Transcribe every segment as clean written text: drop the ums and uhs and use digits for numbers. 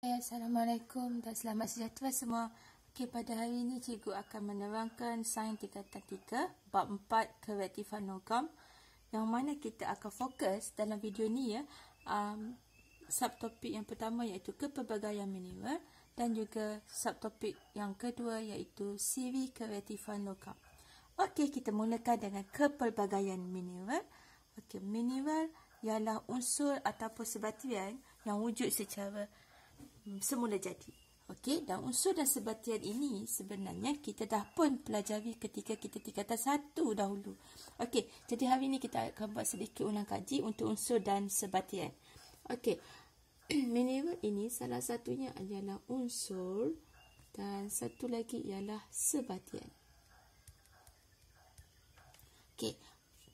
Assalamualaikum dan selamat sejahtera semua. Pada hari ini cikgu akan menerangkan sains tingkatan 3 bab 4 kereaktifan logam, yang mana kita akan fokus dalam video ni subtopik yang pertama iaitu kepelbagaian mineral dan juga subtopik yang kedua iaitu siri kereaktifan logam. Kita mulakan dengan kepelbagaian mineral. Mineral ialah unsur ataupun sebatian yang wujud secara semula jadi. Dan unsur dan sebatian ini sebenarnya kita dah pun pelajari ketika kita tingkatan 1 dahulu. Jadi hari ini kita akan buat sedikit ulang kaji untuk unsur dan sebatian. Mineral ini salah satunya adalah unsur dan satu lagi ialah sebatian.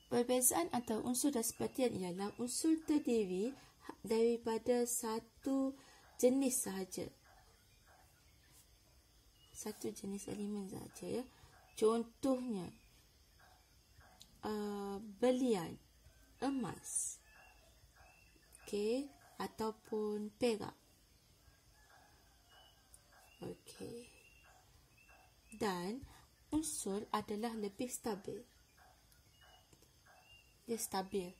Perbezaan antara unsur dan sebatian ialah unsur terdiri daripada satu jenis sahaja. Satu jenis elemen sahaja. Contohnya belian, emas, ataupun perak. Dan unsur adalah lebih stabil. Dia stabil.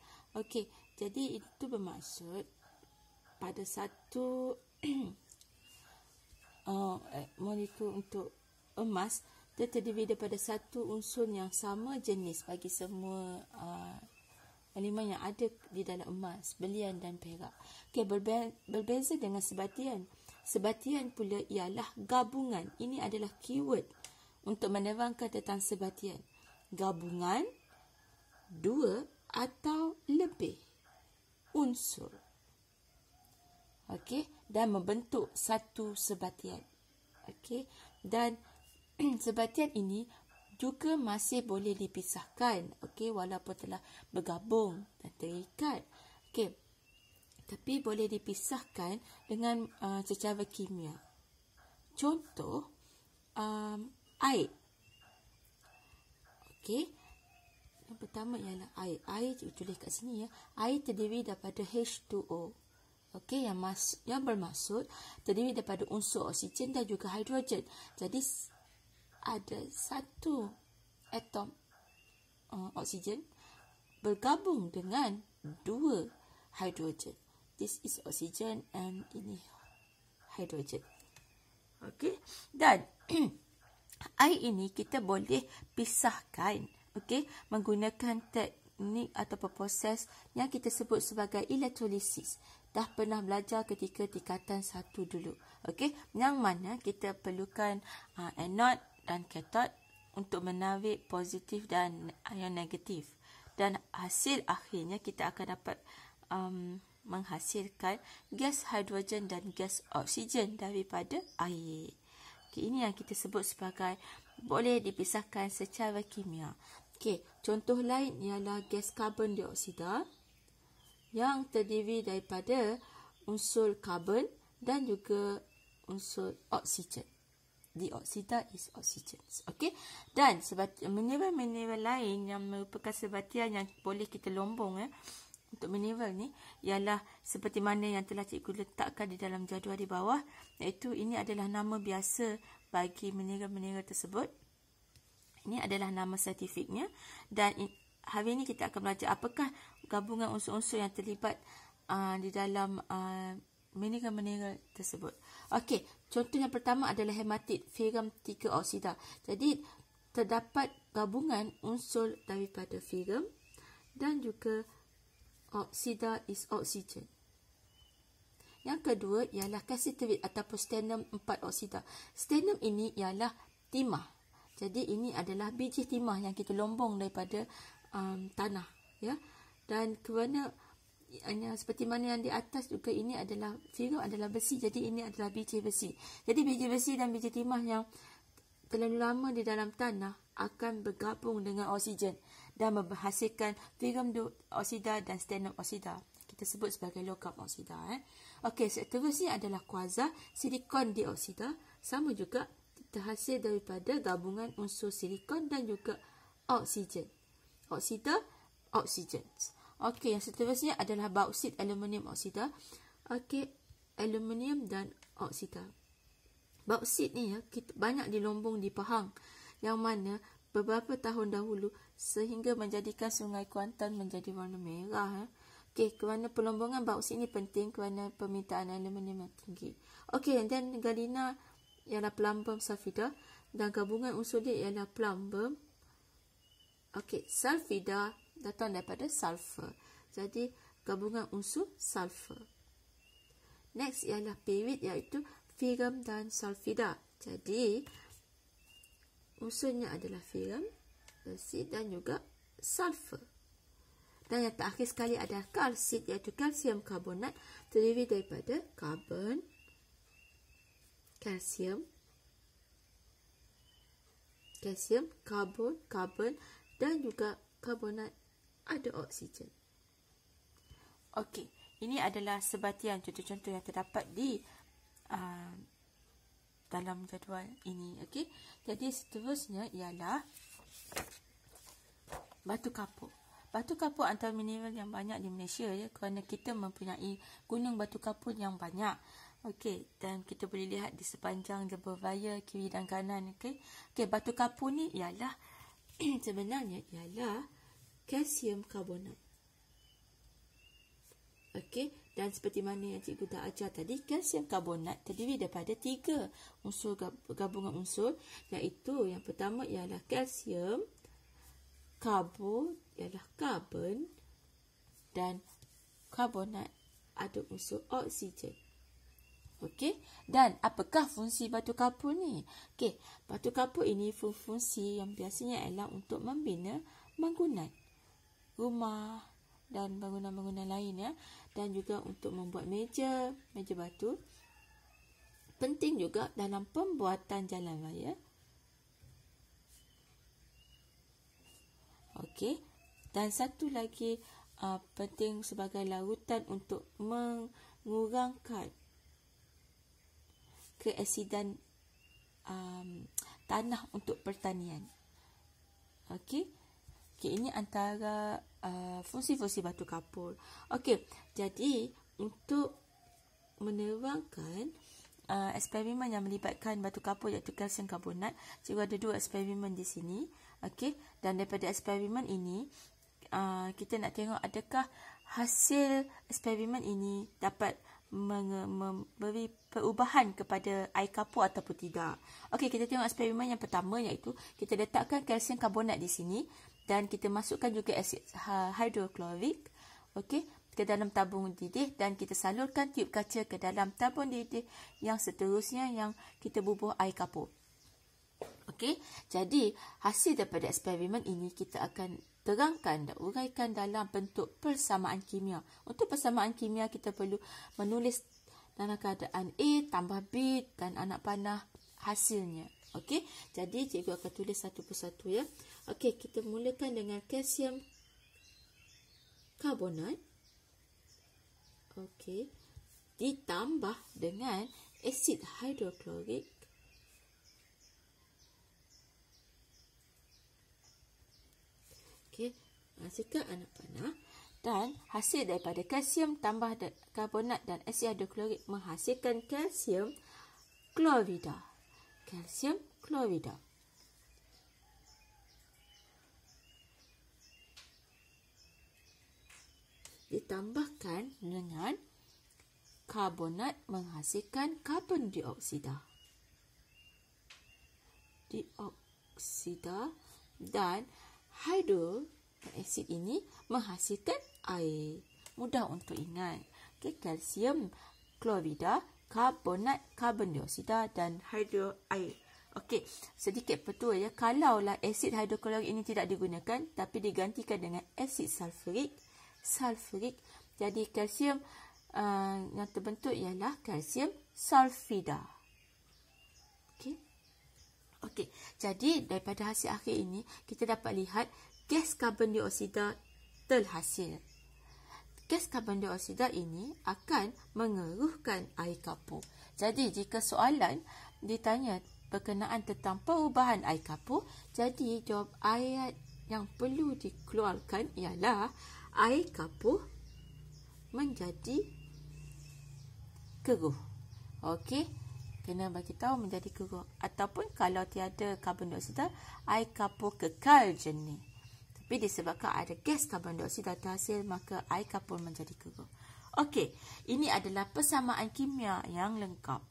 Jadi itu bermaksud pada satu molekul untuk emas, dia terdiri daripada satu unsur yang sama jenis bagi semua elemen yang ada di dalam emas, belian dan perak. Berbeza dengan sebatian. Sebatian pula ialah gabungan. Ini adalah keyword untuk menerangkan tentang sebatian. Gabungan dua atau lebih unsur. Dan membentuk satu sebatian. Dan sebatian ini juga masih boleh dipisahkan, walaupun telah bergabung dan terikat. Tapi boleh dipisahkan dengan secara kimia. Contoh air. Yang pertama ialah air. Air tulis kat sini Air terdiri daripada H2O. Yang bermaksud terdiri daripada unsur oksigen dan juga hidrogen. Jadi ada satu atom oksigen bergabung dengan dua hidrogen. This is oxygen and ini hidrogen. Dan air ini kita boleh pisahkan menggunakan teknik atau proses yang kita sebut sebagai elektrolisis. Dah pernah belajar ketika tingkatan 1 dulu. Yang mana kita perlukan anode dan katod untuk menarik positif dan ion negatif. Dan hasil akhirnya kita akan dapat menghasilkan gas hidrogen dan gas oksigen daripada air. Ini yang kita sebut sebagai boleh dipisahkan secara kimia. Contoh lain ialah gas karbon dioksida yang terdiri daripada unsur karbon dan juga unsur oksigen. Dioksida is oxygen. Dan mineral-mineral lain yang merupakan sebatian yang boleh kita lombong untuk mineral ni ialah seperti mana yang telah cikgu letakkan di dalam jadual di bawah, iaitu ini adalah nama biasa bagi mineral-mineral tersebut. Ini adalah nama saintifiknya. Dan hari ini kita akan belajar apakah gabungan unsur-unsur yang terlibat di dalam mineral-mineral tersebut. Contoh yang pertama adalah hematit, ferrum 3 oksida. Jadi terdapat gabungan unsur daripada ferrum dan juga oksida is oksigen. Yang kedua ialah cassiterite ataupun stannum 4 oksida. Stannum ini ialah timah. Jadi ini adalah biji timah yang kita lombong daripada tanah. Dan kerana seperti mana yang di atas juga, ini adalah ferrum adalah besi, jadi ini adalah biji besi. Jadi biji besi dan biji timah yang terlalu lama di dalam tanah akan bergabung dengan oksigen dan menghasilkan ferrum oksida dan stannum oksida. Kita sebut sebagai logam oksida. Seterusnya adalah kuarsa, silikon dioksida. Sama juga terhasil daripada gabungan unsur silikon dan juga oksigen. Oksida, oksigen. Yang seterusnya adalah bauksit aluminium oksida. aluminium dan oksida. Bauksit ni ya, banyak dilombong di Pahang, yang mana beberapa tahun dahulu sehingga menjadikan Sungai Kuantan menjadi warna merah. Okey, kerana pelombongan bauksit ni penting kerana permintaan aluminium yang tinggi. Okey, dan galena ialah plumbum sulfida dan gabungan unsur dia ialah plumbum. Okey, sulfida datang daripada sulfur. Jadi gabungan unsur sulfur. Next ialah pirit, iaitu ferrum dan sulfida. Jadi unsurnya adalah ferrum, besi dan juga sulfur. Dan yang terakhir sekali adalah kalsit, iaitu kalsium karbonat, terdiri daripada karbon, kalsium, karbon dan juga karbonat ada oksigen. Okey, ini adalah sebatian contoh-contoh yang terdapat di dalam jadual ini. Okey, jadi seterusnya ialah batu kapur. Batu kapur antara mineral yang banyak di Malaysia ya, kerana kita mempunyai gunung batu kapur yang banyak. Okey, dan kita boleh lihat di sepanjang Jebel Raya kiri dan kanan. Okey, batu kapur ni ialah sebenarnya ialah kalsium karbonat. Okey, dan seperti mana yang cikgu dah ajar tadi, kalsium karbonat terdiri daripada 3 unsur gabungan unsur, iaitu yang pertama ialah kalsium, ialah karbon, dan karbonat ada unsur oksigen. Okey, dan apakah fungsi batu kapur ni? Okey, batu kapur ini fungsi yang biasanya ialah untuk membina bangunan, rumah dan bangunan-bangunan lain ya, dan juga untuk membuat meja batu. Penting juga dalam pembuatan jalan raya. Okey, dan satu lagi penting sebagai larutan untuk mengurangkan keasidan tanah untuk pertanian. Okey, ini antara fungsi-fungsi batu kapur. Okey, jadi untuk menerangkan eksperimen yang melibatkan batu kapur iaitu kalsium karbonat, cikgu ada 2 eksperimen di sini. Okey, dan daripada eksperimen ini kita nak tengok adakah hasil eksperimen ini dapat memberi perubahan kepada air kapur ataupun tidak. Okey, kita tengok eksperimen yang pertama, iaitu kita letakkan kalsium karbonat di sini dan kita masukkan juga asid hidroklorik ke dalam tabung didih, dan kita salurkan tiub kaca ke dalam tabung didih yang seterusnya yang kita bubuh air kapur. Okey, jadi hasil daripada eksperimen ini kita akan terangkan dan uraikan dalam bentuk persamaan kimia. Untuk persamaan kimia kita perlu menulis dalam keadaan A tambah B dan anak panah hasilnya. Okey, jadi cikgu akan tulis satu persatu ya. Okey, kita mulakan dengan kalsium karbonat. Okey, ditambah dengan asid hidroklorik. Okey, masukkan anak panah, dan hasil daripada kalsium tambah karbonat dan asid hidroklorik menghasilkan kalsium klorida. Kalsium klorida. Ditambahkan dengan karbonat menghasilkan karbon dioksida. Dan asid ini menghasilkan air. Mudah untuk ingat. Okey, kalsium klorida, karbonat, karbon dioksida dan air. Okey, sedikit petua ya. Kalaulah asid hidroklorik ini tidak digunakan tapi digantikan dengan asid sulfurik, jadi kalsium yang terbentuk ialah kalsium sulfida. Okey, jadi daripada hasil akhir ini kita dapat lihat gas karbon dioksida terhasil. Gas karbon dioksida ini akan mengeruhkan air kapur. Jadi jika soalan ditanya berkenaan tentang perubahan air kapur, jadi jawab ayat yang perlu dikeluarkan ialah air kapur menjadi keruh. Okey, kena bagi tahu menjadi keruh. Ataupun kalau tiada karbon dioksida, air kapur kekal jernih. Tapi disebabkan ada gas karbon dioksida terhasil, maka air kapur menjadi keruh. Okey, ini adalah persamaan kimia yang lengkap.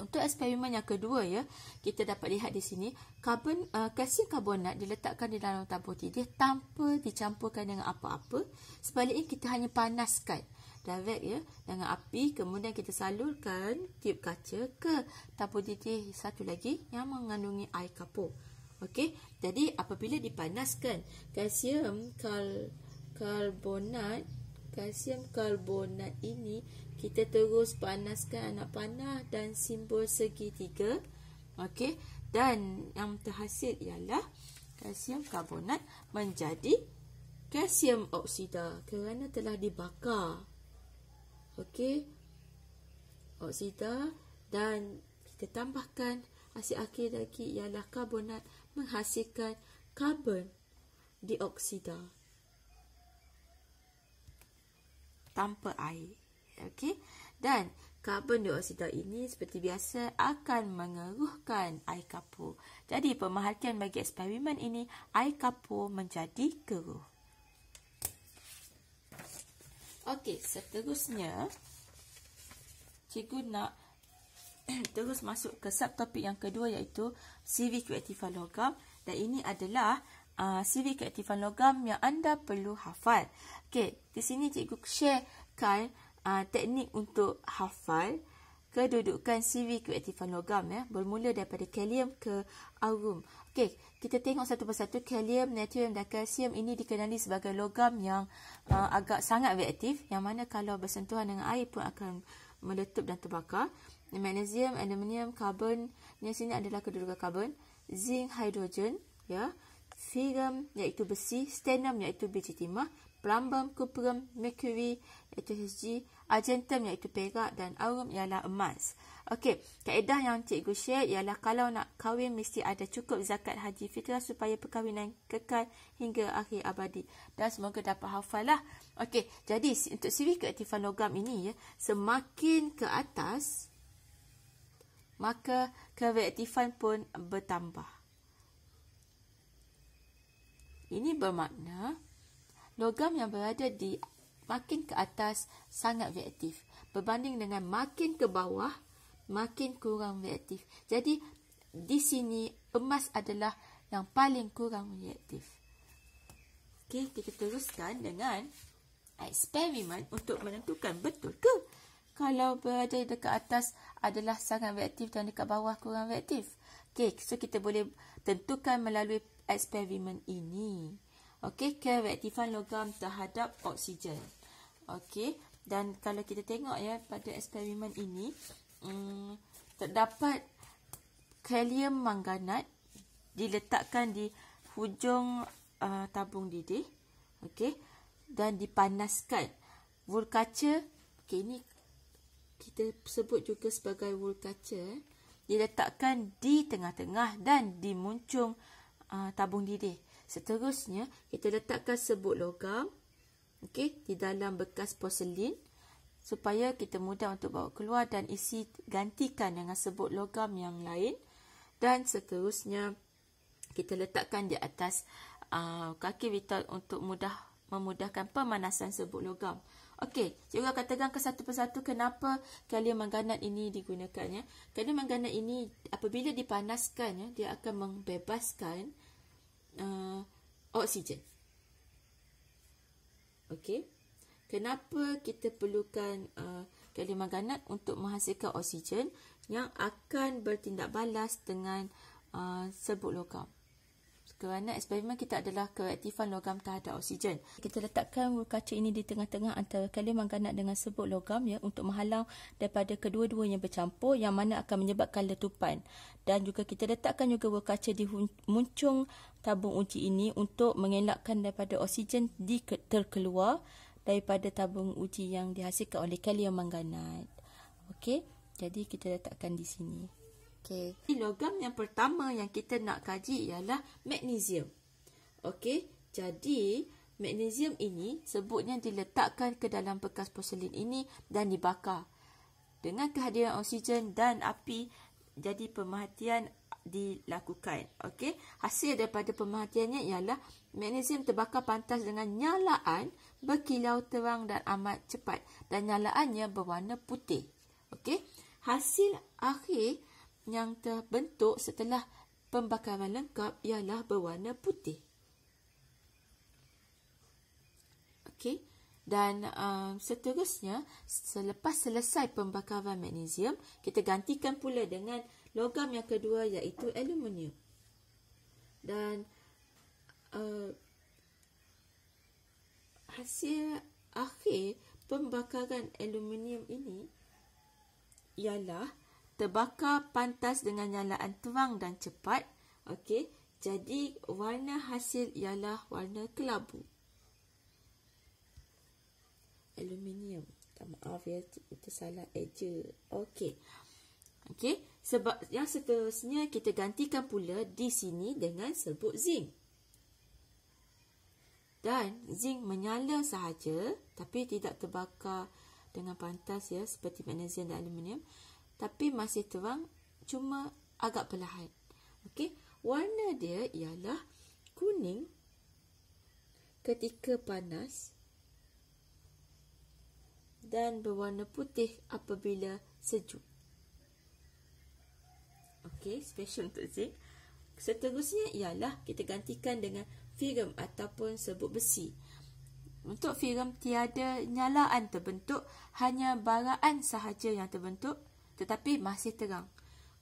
Untuk eksperimen yang kedua ya, kita dapat lihat di sini kalsium karbonat diletakkan di dalam tabung tidih tanpa dicampurkan dengan apa-apa. Sebaliknya kita hanya panaskan direct ya dengan api, kemudian kita salurkan tiub kaca ke tabung tidih satu lagi yang mengandungi air kapur. Okey, jadi apabila dipanaskan kalsium karbonat ini, kita terus panaskan anak panah dan simbol segitiga. Okey, dan yang terhasil ialah kalsium karbonat menjadi kalsium oksida kerana telah dibakar. Okey, oksida, dan kita tambahkan hasil akhir lagi ialah karbonat menghasilkan karbon dioksida tanpa air. Okey, dan karbon dioksida ini seperti biasa akan mengeruhkan air kapur. Jadi pemerhatian bagi eksperimen ini, air kapur menjadi keruh. Okey, seterusnya cikgu nak terus masuk ke subtopik yang kedua, iaitu CV keaktifan logam, dan ini adalah CV keaktifan logam yang anda perlu hafal. Okey, di sini cikgu sharekan teknik untuk hafal kedudukan CV keaktifan logam ya, bermula daripada kalium ke aurum. Okey, kita tengok satu persatu. Kalium, natrium dan kalsium ini dikenali sebagai logam yang agak sangat reaktif, yang mana kalau bersentuhan dengan air pun akan meletup dan terbakar. Magnesium, aluminium, karbon, di sini adalah kedudukan karbon, zinc, hidrogen ya, ferrum iaitu besi, stannum iaitu biji timah, plumbum, cuprum, mercury iaitu Hg, argentum iaitu perak, dan aurum ialah emas. Okey, kaedah yang cikgu share ialah kalau nak kahwin mesti ada cukup zakat haji fitrah supaya perkahwinan kekal hingga akhir abadi. Dan semoga dapat hafal lah. Okey, jadi untuk CV keaktifan logam ini ya, semakin ke atas maka kereaktifan pun bertambah. Ini bermakna logam yang berada di makin ke atas sangat reaktif, berbanding dengan makin ke bawah makin kurang reaktif. Jadi di sini emas adalah yang paling kurang reaktif. Okey, kita teruskan dengan eksperimen untuk menentukan betul ke kalau berada dekat atas adalah sangat reaktif dan dekat bawah kurang reaktif. Okey, so kita boleh tentukan melalui eksperimen ini. Okey, kereaktifan logam terhadap oksigen. Okey, dan kalau kita tengok ya pada eksperimen ini, terdapat kalium manganat diletakkan di hujung tabung didih. Okey, dan dipanaskan. Wool kaca, okey, ini kita sebut juga sebagai wool kaca, diletakkan di tengah-tengah dan di muncung tabung didih. Seterusnya, kita letakkan sebut logam di dalam bekas porselin supaya kita mudah untuk bawa keluar dan isi gantikan dengan sebut logam yang lain. Dan seterusnya, kita letakkan di atas kaki vital untuk memudahkan pemanasan sebut logam. Okey, cikgu akan tegang ke satu persatu kenapa kalium manganat ini digunakan ya. Kalium manganat ini apabila dipanaskan ya, dia akan membebaskan oksigen. Okey. Kenapa kita perlukan kalium manganat? Untuk menghasilkan oksigen yang akan bertindak balas dengan sebut logam. Kerana eksperimen kita adalah kereaktifan logam terhadap oksigen. Kita letakkan wool kaca ini di tengah-tengah antara kalium manganat dengan sebut logam ya, untuk menghalang daripada kedua-duanya bercampur, yang mana akan menyebabkan letupan. Dan juga kita letakkan juga wool kaca di muncung tabung uji ini untuk mengelakkan daripada oksigen terkeluar daripada tabung uji yang dihasilkan oleh kalium manganat. Okey, jadi kita letakkan di sini. Okey, logam yang pertama yang kita nak kaji ialah magnesium. Okey, jadi magnesium ini sebutnya diletakkan ke dalam bekas porselin ini dan dibakar. dengan kehadiran oksigen dan api, jadi pemerhatian dilakukan. Okey, hasil daripada pemerhatiannya ialah magnesium terbakar pantas dengan nyalaan berkilau terang dan amat cepat, dan nyalaannya berwarna putih. Okey, hasil akhir yang terbentuk setelah pembakaran lengkap ialah berwarna putih. Okey, dan seterusnya, selepas selesai pembakaran magnesium, kita gantikan pula dengan logam yang kedua, iaitu aluminium. Dan hasil akhir pembakaran aluminium ini ialah terbakar pantas dengan nyalaan terang dan cepat. Okey, jadi warna hasil ialah warna kelabu. Aluminium. Maaf ya, itu salah eja. Okey. Okey, sebab yang seterusnya kita gantikan pula di sini dengan serbuk zinc. Dan zinc menyala sahaja, tapi tidak terbakar dengan pantas ya, seperti magnesium dan aluminium, tapi masih terang, cuma agak perlahan. Okey, warna dia ialah kuning ketika panas dan berwarna putih apabila sejuk. Okey, special untuk zinc. Seterusnya ialah kita gantikan dengan filem ataupun serbuk besi. Untuk filem tiada nyalaan terbentuk, hanya baraan sahaja yang terbentuk, tetapi masih terang.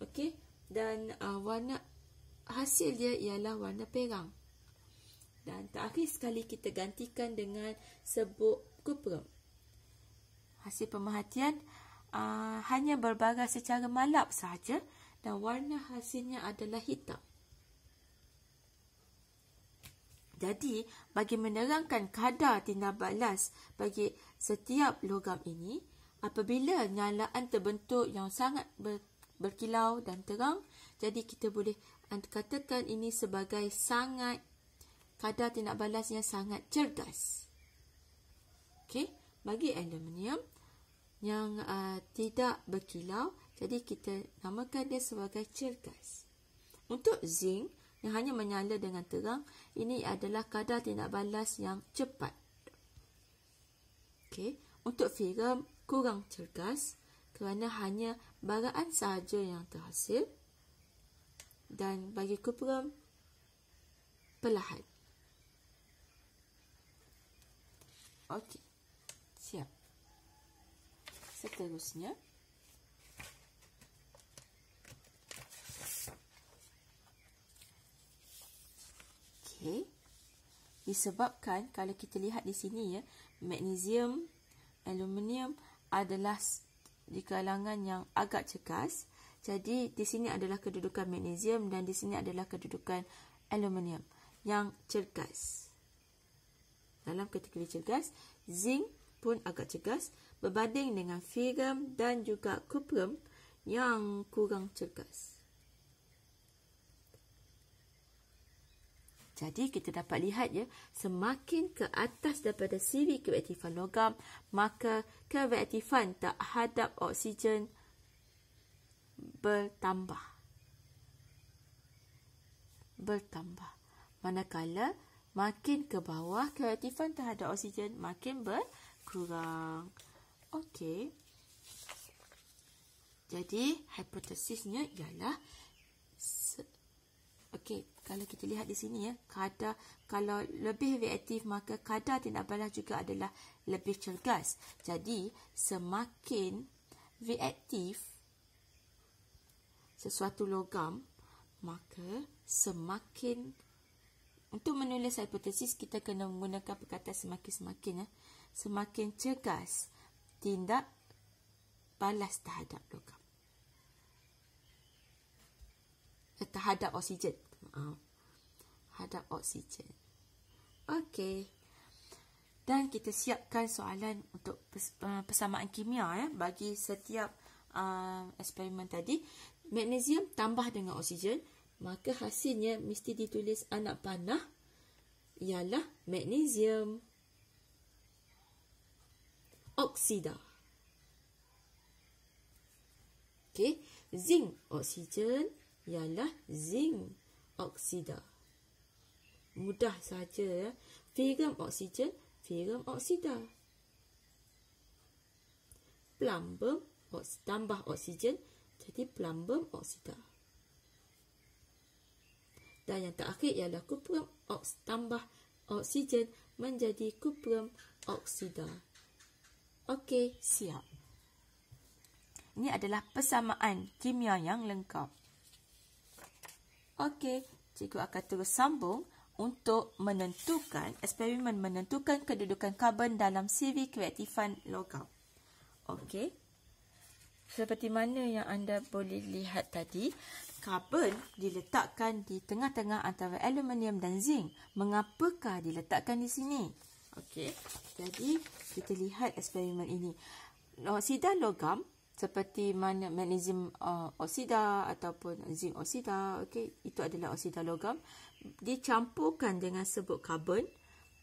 Okey, dan warna hasil dia ialah warna perang. Dan terakhir sekali kita gantikan dengan serbuk kuprum. Hasil pemerhatian hanya berbarai secara malap sahaja, dan warna hasilnya adalah hitam. Jadi, bagi menerangkan kadar tindak balas bagi setiap logam ini, apabila nyalaan terbentuk yang sangat berkilau dan terang, jadi kita boleh katakan ini sebagai kadar tindak balasnya sangat cergas. Okey, bagi aluminium yang tidak berkilau, jadi kita namakan dia sebagai cergas. Untuk zinc yang hanya menyala dengan terang, ini adalah kadar tindak balas yang cepat. Okey, untuk filem kurang cergas kerana hanya baraan sahaja yang terhasil, dan bagi kuprum perlahan. Okey, siap. Seterusnya, okey, disebabkan kalau kita lihat di sini ya, magnesium, aluminium adalah di kalangan yang agak cergas. Jadi di sini adalah kedudukan magnesium dan di sini adalah kedudukan aluminium yang cergas. Dalam kategori cergas, zinc pun agak cergas berbanding dengan filem dan juga kuprum yang kurang cergas. Jadi kita dapat lihat ya, semakin ke atas daripada siri kereaktifan logam, maka kereaktifan terhadap oksigen bertambah. Manakala makin ke bawah, kereaktifan terhadap oksigen makin berkurang. Okey. Jadi hipotesisnya ialah kalau kita lihat di sini ya, kalau lebih reaktif, maka kadar tindak balas juga adalah lebih cergas. Jadi semakin reaktif sesuatu logam, maka semakin, untuk menulis hipotesis kita kena menggunakan perkataan semakin-semakin ya. Semakin cergas tindak balas terhadap logam. Terhadap oksigen. Terhadap oksigen. Okey. Dan kita siapkan soalan untuk persamaan kimia ya, bagi setiap eksperimen tadi. Magnesium tambah dengan oksigen, maka hasilnya mesti ditulis anak panah ialah magnesium oksida. Okey, zinc oksigen ialah zinc oksida. Mudah saja ya. Ferrum oksigen, ferrum oksida. Plumbum tambah oksigen jadi plumbum oksida. Dan yang terakhir ialah kuprum tambah oksigen menjadi kuprum oksida. Okey, siap. Ini adalah persamaan kimia yang lengkap. Okey, cikgu akan terus sambung untuk eksperimen menentukan kedudukan karbon dalam CV kereaktifan logam. Okey. Seperti mana yang anda boleh lihat tadi, karbon diletakkan di tengah-tengah antara aluminium dan zinc. Mengapakah diletakkan di sini? Okey. Jadi, kita lihat eksperimen ini. Oksida logam seperti mana magnesium oksida ataupun zinc oksida, okey, itu adalah oksida logam, dicampurkan dengan serbuk karbon,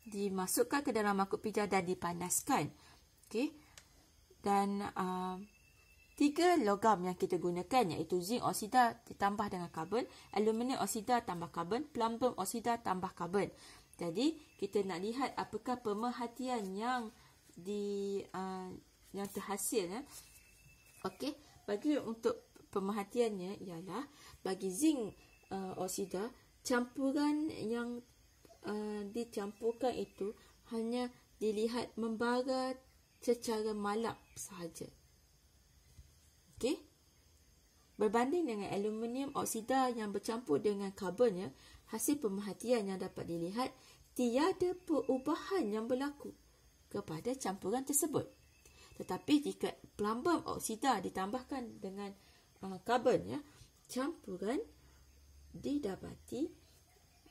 dimasukkan ke dalam mangkuk pijat dan dipanaskan. Okey. Dan 3 logam yang kita gunakan iaitu zinc oksida ditambah dengan karbon, aluminium oksida tambah karbon, plumbum oksida tambah karbon. Jadi kita nak lihat apakah pemerhatian yang terhasil ya. Okey, bagi untuk pemerhatiannya ialah bagi zinc oksida, campuran yang dicampurkan itu hanya dilihat membara secara malap sahaja. Okey. Berbanding dengan aluminium oksida yang bercampur dengan karbon ya, hasil pemerhatian yang dapat dilihat tiada perubahan yang berlaku kepada campuran tersebut. Tetapi jika plumbum oksida ditambahkan dengan karbon ya, campuran didapati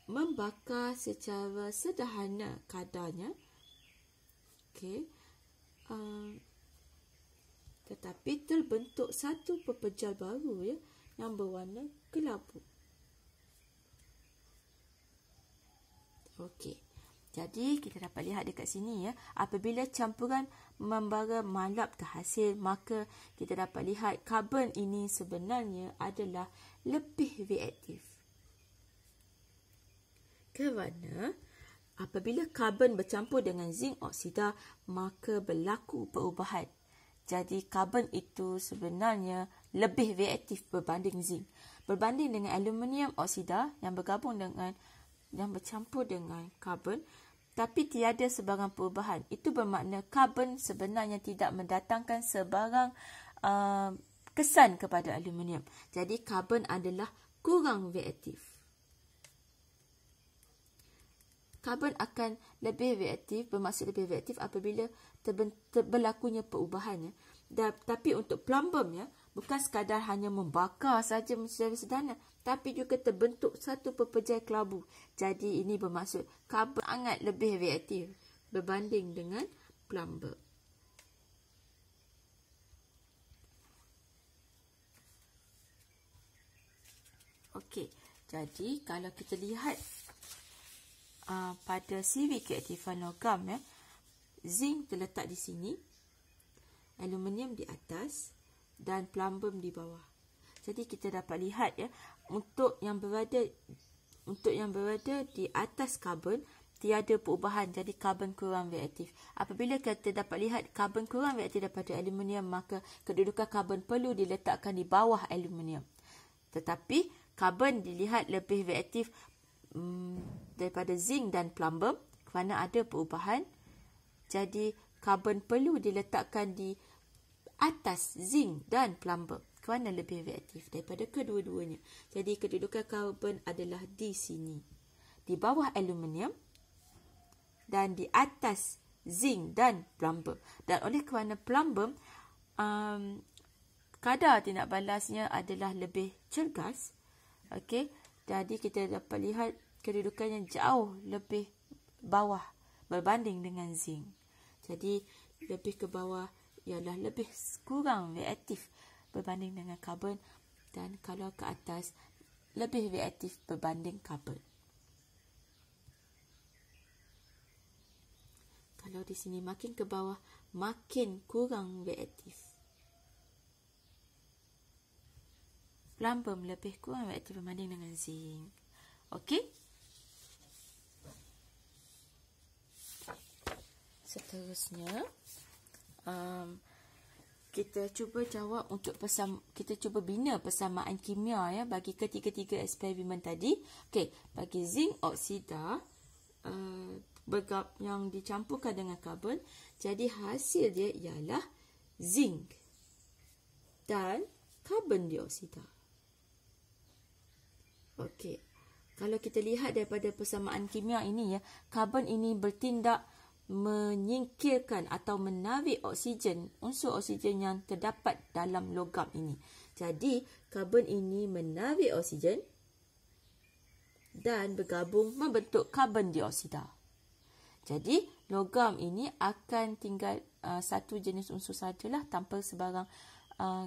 membakar secara sederhana kadarnya. Okey. Tetapi terbentuk satu pepejal baru ya, yang berwarna kelabu. Okey. Jadi kita dapat lihat dekat sini ya, apabila campuran membara malap terhasil, maka kita dapat lihat karbon ini sebenarnya adalah lebih reaktif. Kerana apabila karbon bercampur dengan zinc oksida, maka berlaku perubahan. Jadi karbon itu sebenarnya lebih reaktif berbanding zinc. Berbanding dengan aluminium oksida yang bercampur dengan karbon, tapi tiada sebarang perubahan. Itu bermakna karbon sebenarnya tidak mendatangkan sebarang kesan kepada aluminium. Jadi karbon adalah kurang reaktif. Karbon akan lebih reaktif, bermaksud lebih reaktif apabila berlakunya perubahan. Tapi untuk plumbum ya, bukan sekadar hanya membakar saja secara sederhana, tapi juga terbentuk satu pepejal kelabu. Jadi ini bermaksud karbon sangat lebih reaktif berbanding dengan plumbum. Okey, jadi kalau kita lihat pada CV keaktifan logam ya, zinc terletak di sini, aluminium di atas dan plumbum di bawah. Jadi kita dapat lihat ya, untuk yang berada di atas karbon tiada perubahan, jadi karbon kurang reaktif. Apabila kita dapat lihat karbon kurang reaktif daripada aluminium, maka kedudukan karbon perlu diletakkan di bawah aluminium. Tetapi karbon dilihat lebih reaktif daripada zinc dan plumbum kerana ada perubahan. Jadi karbon perlu diletakkan di atas zinc dan plumbum kerana lebih reaktif daripada kedua-duanya. Jadi kedudukan karbon adalah di sini, di bawah aluminium dan di atas zinc dan plumbum. Dan oleh kerana plumbum kadar tindak balasnya adalah lebih cergas, okey, jadi kita dapat lihat kedudukannya jauh lebih bawah berbanding dengan zinc. Jadi lebih ke bawah ialah lebih kurang reaktif berbanding dengan karbon, dan kalau ke atas lebih reaktif berbanding karbon. Kalau di sini makin ke bawah makin kurang reaktif. plumbum lebih kurang reaktif berbanding dengan zinc. Okey. Seterusnya, kita cuba jawab untuk kita cuba bina persamaan kimia ya bagi ketiga-tiga eksperimen tadi. Okey, bagi zinc oksida yang dicampurkan dengan karbon, jadi hasil dia ialah zinc dan karbon dioksida. Okey. Kalau kita lihat daripada persamaan kimia ini ya, karbon ini bertindak menyingkirkan atau menarik oksigen, unsur oksigen yang terdapat dalam logam ini. Jadi, karbon ini menarik oksigen dan bergabung membentuk karbon dioksida. Jadi, logam ini akan tinggal satu jenis unsur sajalah tanpa sebarang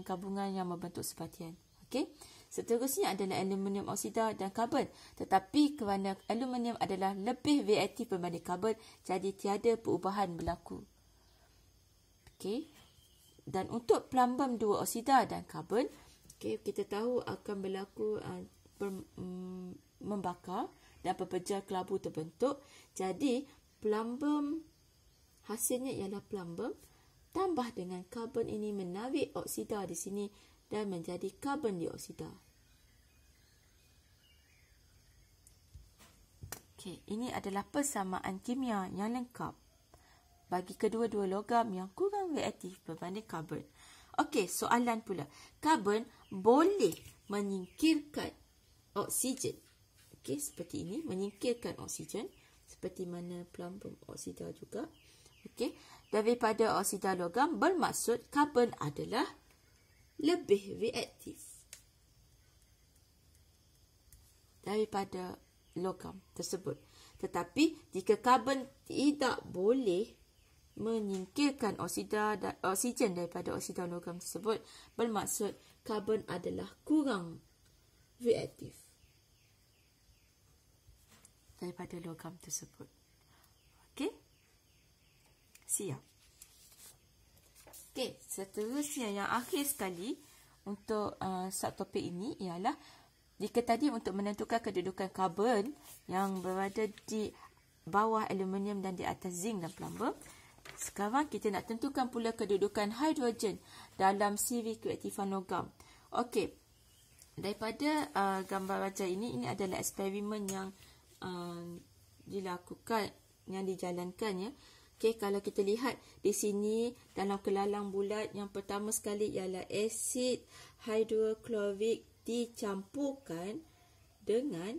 gabungan yang membentuk separtian. Okey. Seterusnya adalah aluminium oksida dan karbon. Tetapi kerana aluminium adalah lebih reaktif berbanding karbon, jadi tiada perubahan berlaku. Okey. Dan untuk plumbum dua oksida dan karbon, okey, kita tahu akan berlaku membakar dan pepejal kelabu terbentuk. Jadi, plumbum hasilnya ialah plumbum tambah dengan karbon ini menarik oksida di sini dan menjadi karbon dioksida. Okey, ini adalah persamaan kimia yang lengkap bagi kedua-dua logam yang kurang reaktif berbanding karbon. Okey, soalan pula. Karbon boleh menyingkirkan oksigen. Okey, seperti ini, menyingkirkan oksigen seperti mana plumbum oksida juga. Okey, daripada oksida logam bermaksud karbon adalah lebih reaktif daripada logam tersebut. Tetapi jika karbon tidak boleh menyingkirkan oksigen daripada oksida logam tersebut, bermaksud karbon adalah kurang reaktif daripada logam tersebut. Okey? Siap. Okey, seterusnya yang akhir sekali untuk subtopik ini ialah jika tadi untuk menentukan kedudukan karbon yang berada di bawah aluminium dan di atas zinc dan plumbum, sekarang kita nak tentukan pula kedudukan hidrogen dalam siri keaktifan logam. Okey, daripada gambar rajah ini adalah eksperimen yang dilakukan, yang dijalankan ya. Okey, kalau kita lihat di sini dalam kelalang bulat, yang pertama sekali ialah asid hidroklorik dicampurkan dengan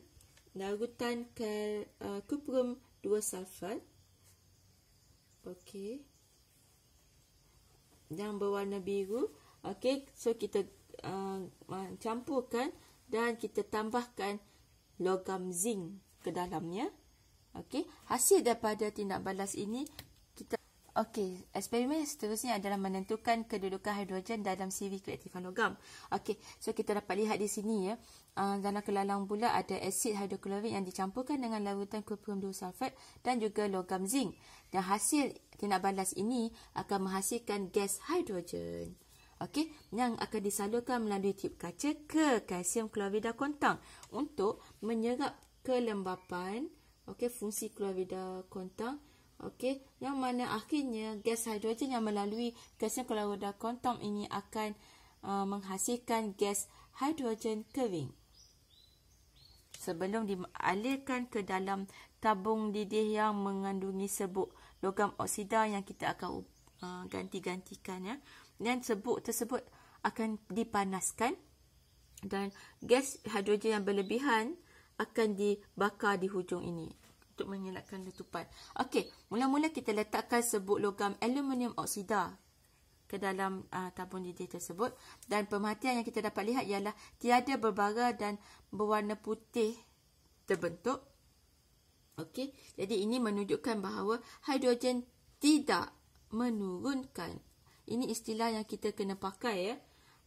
larutan kuprum 2 sulfat. Okey. Yang berwarna biru. Okey, so kita campurkan dan kita tambahkan logam zinc ke dalamnya. Okey, hasil daripada tindak balas ini okey, eksperimen seterusnya adalah menentukan kedudukan hidrogen dalam siri keaktifan logam. Okey, so kita dapat lihat di sini ya, dalam kelalang bulat ada asid hidroklorik yang dicampurkan dengan larutan kuprum 2 sulfat dan juga logam zinc. Dan hasil tindak balas ini akan menghasilkan gas hidrogen. Okey, yang akan disalurkan melalui tube kaca ke kalsium klorida kontang untuk menyerap kelembapan, okey, fungsi klorida kontang. Okey, yang mana akhirnya gas hidrogen yang melalui kalsium klorida kontang ini akan menghasilkan gas hidrogen kering sebelum dialirkan ke dalam tabung didih yang mengandungi serbuk logam oksida yang kita akan ganti-gantikan ya. Dan serbuk tersebut akan dipanaskan dan gas hidrogen yang berlebihan akan dibakar di hujung ini untuk mengelakkan letupan. Okey, mula-mula kita letakkan serbuk logam aluminium oksida ke dalam tabung didih tersebut, dan pemerhatian yang kita dapat lihat ialah tiada berbara dan berwarna putih terbentuk. Okey, jadi ini menunjukkan bahawa hidrogen tidak menurunkan. Ini istilah yang kita kena pakai ya.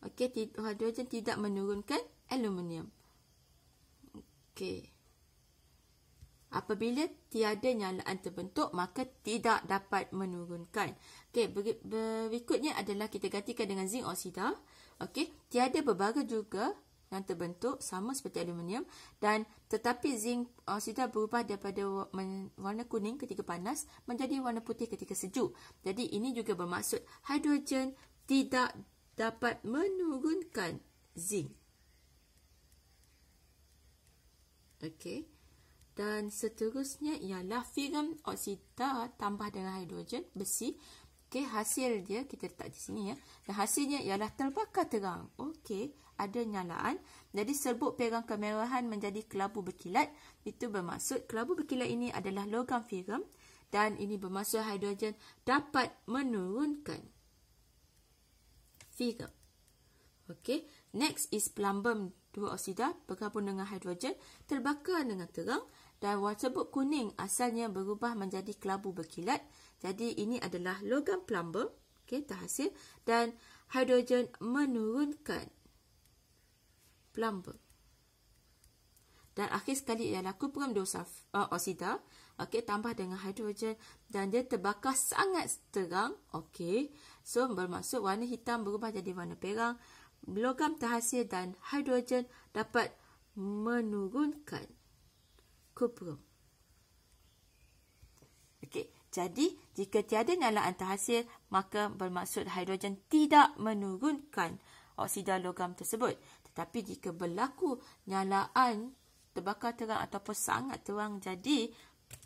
Okey, hidrogen tidak menurunkan aluminium. Okey. Apabila tiada nyalaan terbentuk, maka tidak dapat menurunkan. Okey, berikutnya adalah kita gantikan dengan zinc oksida. Okey, tiada berbara juga yang terbentuk sama seperti aluminium, dan tetapi zinc oksida berubah daripada warna kuning ketika panas menjadi warna putih ketika sejuk. Jadi ini juga bermaksud hidrogen tidak dapat menurunkan zinc. Okey. Dan seterusnya ialah filem oksida tambah dengan hidrogen besi. Okey, hasil dia kita letak di sini ya. Dan hasilnya ialah terbakar terang. Okey, ada nyalaan. Jadi serbuk pegang kemerahan menjadi kelabu berkilat. Itu bermaksud kelabu berkilat ini adalah logam filem, dan ini bermaksud hidrogen dapat menurunkan filem. Okey, next is plumbum dua oksida bergabung dengan hidrogen terbakar dengan terang, dan warna serbuk kuning asalnya berubah menjadi kelabu berkilat. Jadi ini adalah logam plumbum, okey, terhasil, dan hidrogen menurunkan plumbum. Dan akhir sekali ialah kuprum dua oksida, okey, tambah dengan hidrogen, dan dia terbakar sangat terang. Okey, so bermaksud warna hitam berubah jadi warna perang. Logam terhasil dan hidrogen dapat menurunkan kuprum. Okey, jadi jika tiada nyalaan terhasil, maka bermaksud hidrogen tidak menurunkan oksida logam tersebut. Tetapi jika berlaku nyalaan terbakar terang ataupun sangat terang, jadi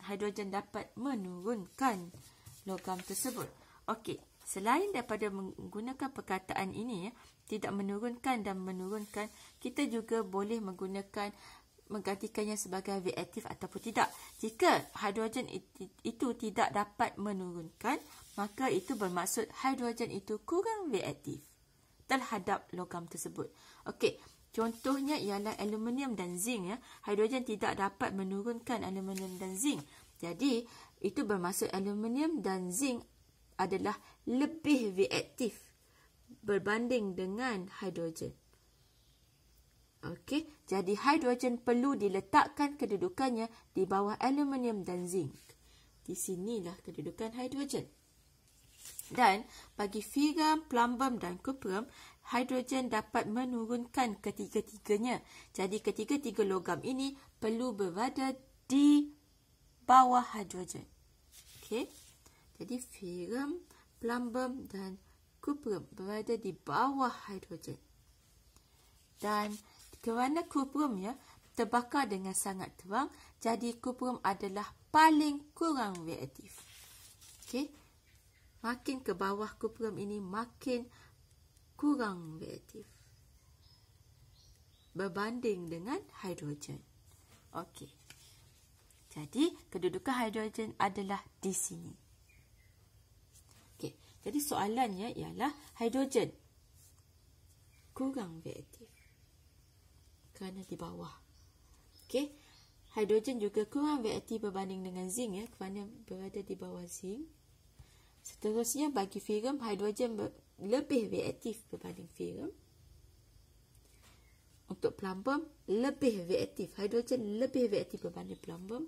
hidrogen dapat menurunkan logam tersebut. Okey, selain daripada menggunakan perkataan ini, tidak menurunkan dan menurunkan, kita juga boleh menggantikannya sebagai reaktif ataupun tidak. Jika hidrogen itu tidak dapat menurunkan, maka itu bermaksud hidrogen itu kurang reaktif terhadap logam tersebut. Okey, contohnya ialah aluminium dan zinc ya. Hidrogen tidak dapat menurunkan aluminium dan zinc. Jadi itu bermaksud aluminium dan zinc adalah lebih reaktif berbanding dengan hidrogen. Okey, jadi hidrogen perlu diletakkan kedudukannya di bawah aluminium dan zinc. Di sinilah kedudukan hidrogen. Dan bagi filem, plumbum dan kuprum, hidrogen dapat menurunkan ketiga-tiganya. Jadi ketiga-tiga logam ini perlu berada di bawah hidrogen. Okey, jadi filem, plumbum dan kuprum berada di bawah hidrogen. Dan kerana kuprum ya terbakar dengan sangat terang, jadi kuprum adalah paling kurang reaktif. Okey, makin ke bawah kuprum ini makin kurang reaktif berbanding dengan hidrogen. Okey, jadi kedudukan hidrogen adalah di sini. Okey, jadi soalannya ialah hidrogen kurang reaktif kerana di bawah. Okey, hidrogen juga kurang reaktif berbanding dengan zinc ya, kerana berada di bawah zinc. Seterusnya bagi filem, hidrogen lebih reaktif berbanding filem. Untuk plumbum lebih reaktif, hidrogen lebih reaktif berbanding plumbum.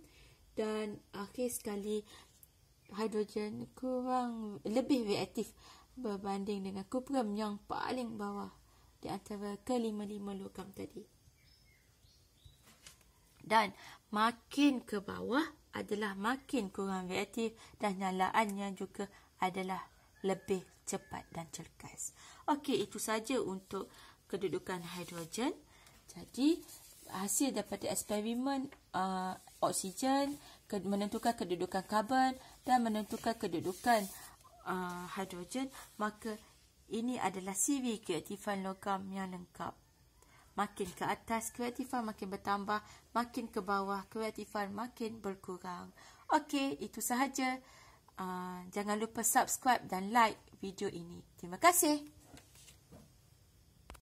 Dan akhir sekali hidrogen lebih reaktif berbanding dengan kuprum yang paling bawah di antara kelima-lima logam tadi. Dan makin ke bawah adalah makin kurang reaktif, dan nyalaannya juga adalah lebih cepat dan cergas. Okey, itu saja untuk kedudukan hidrogen. Jadi hasil daripada eksperimen oksigen menentukan kedudukan karbon dan menentukan kedudukan hidrogen, maka ini adalah siri keaktifan logam yang lengkap. Makin ke atas keaktifan makin bertambah, makin ke bawah keaktifan makin berkurang. Okey, itu sahaja. Jangan lupa subscribe dan like video ini. Terima kasih.